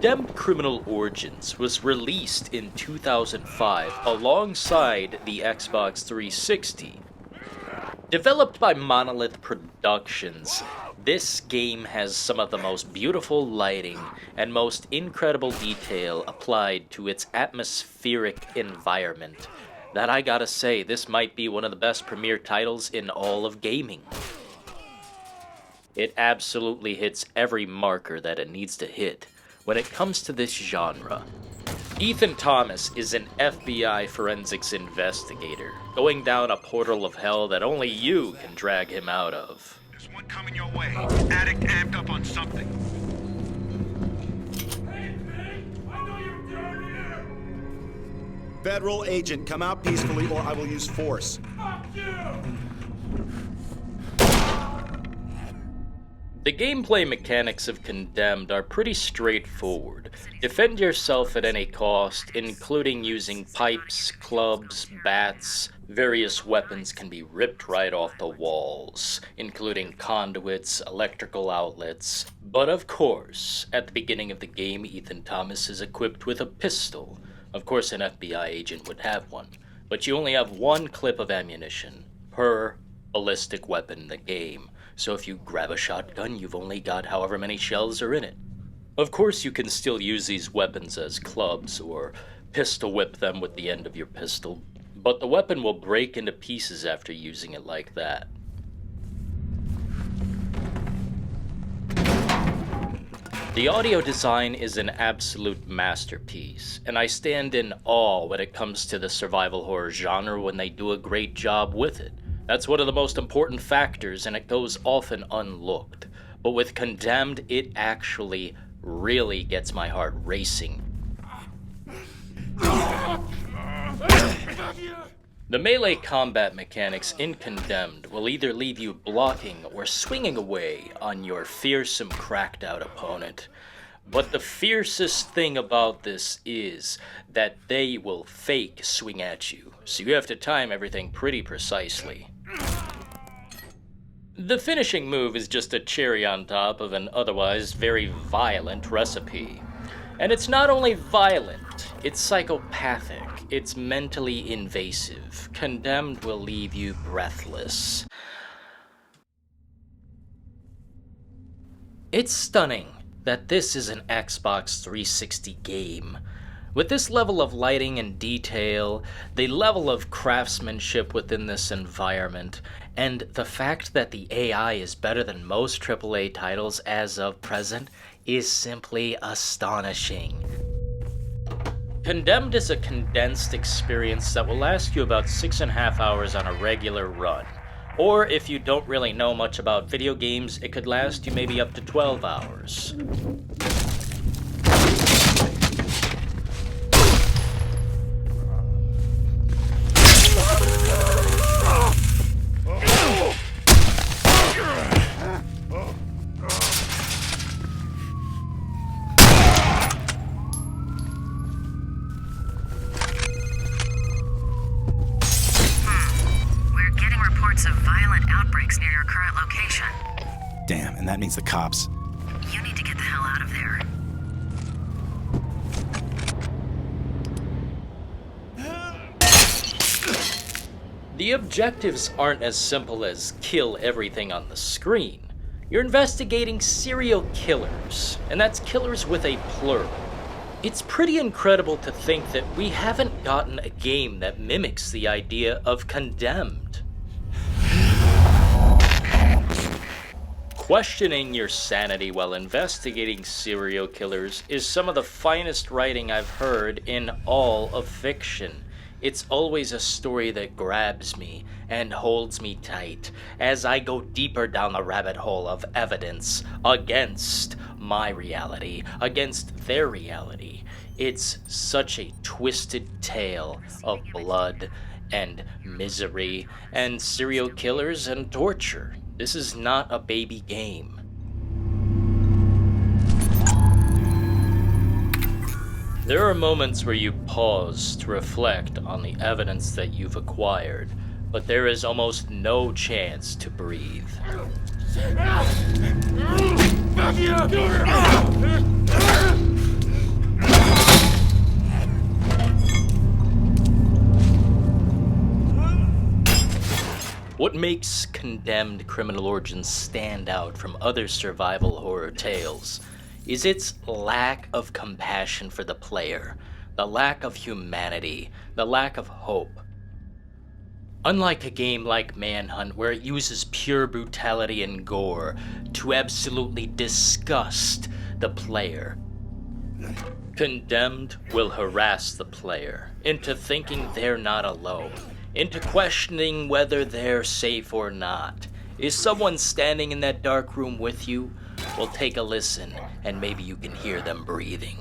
Condemned Criminal Origins was released in 2005 alongside the Xbox 360. Developed by Monolith Productions, this game has some of the most beautiful lighting and most incredible detail applied to its atmospheric environment that I gotta say, this might be one of the best premiere titles in all of gaming. It absolutely hits every marker that it needs to hit when it comes to this genre. Ethan Thomas is an FBI forensics investigator, going down a portal of hell that only you can drag him out of. There's one coming your way. Addict amped up on something. Hey, I know you're down here! Federal agent, come out peacefully or I will use force. Fuck you! The gameplay mechanics of Condemned are pretty straightforward. Defend yourself at any cost, including using pipes, clubs, bats. Various weapons can be ripped right off the walls, including conduits, electrical outlets. But of course, at the beginning of the game, Ethan Thomas is equipped with a pistol. Of course, an FBI agent would have one, but you only have one clip of ammunition per ballistic weapon in the game. So if you grab a shotgun, you've only got however many shells are in it. Of course, you can still use these weapons as clubs or pistol whip them with the end of your pistol, but the weapon will break into pieces after using it like that. The audio design is an absolute masterpiece, and I stand in awe when it comes to the survival horror genre when they do a great job with it. That's one of the most important factors, and it goes often unlooked. But with Condemned, it actually really gets my heart racing. The melee combat mechanics in Condemned will either leave you blocking or swinging away on your fearsome, cracked-out opponent. But the fiercest thing about this is that they will fake swing at you, so you have to time everything pretty precisely. The finishing move is just a cherry on top of an otherwise very violent recipe. And it's not only violent, it's psychopathic, it's mentally invasive. Condemned will leave you breathless. It's stunning that this is an Xbox 360 game. With this level of lighting and detail, the level of craftsmanship within this environment, and the fact that the AI is better than most AAA titles as of present is simply astonishing. Condemned is a condensed experience that will last you about 6.5 hours on a regular run. Or if you don't really know much about video games, it could last you maybe up to 12 hours. Of violent outbreaks near your current location. Damn, and that means the cops. You need to get the hell out of there. The objectives aren't as simple as kill everything on the screen. You're investigating serial killers, and that's killers with a plural. It's pretty incredible to think that we haven't gotten a game that mimics the idea of Condemned. Questioning your sanity while investigating serial killers is some of the finest writing I've heard in all of fiction. It's always a story that grabs me and holds me tight as I go deeper down the rabbit hole of evidence against my reality, against their reality. It's such a twisted tale of blood and misery and serial killers and torture. This is not a baby game. There are moments where you pause to reflect on the evidence that you've acquired, but there is almost no chance to breathe. What makes Condemned Criminal Origins stand out from other survival horror tales is its lack of compassion for the player, the lack of humanity, the lack of hope. Unlike a game like Manhunt, where it uses pure brutality and gore to absolutely disgust the player, Condemned will harass the player into thinking they're not alone, into questioning whether they're safe or not. Is someone standing in that dark room with you? Well, take a listen, and maybe you can hear them breathing.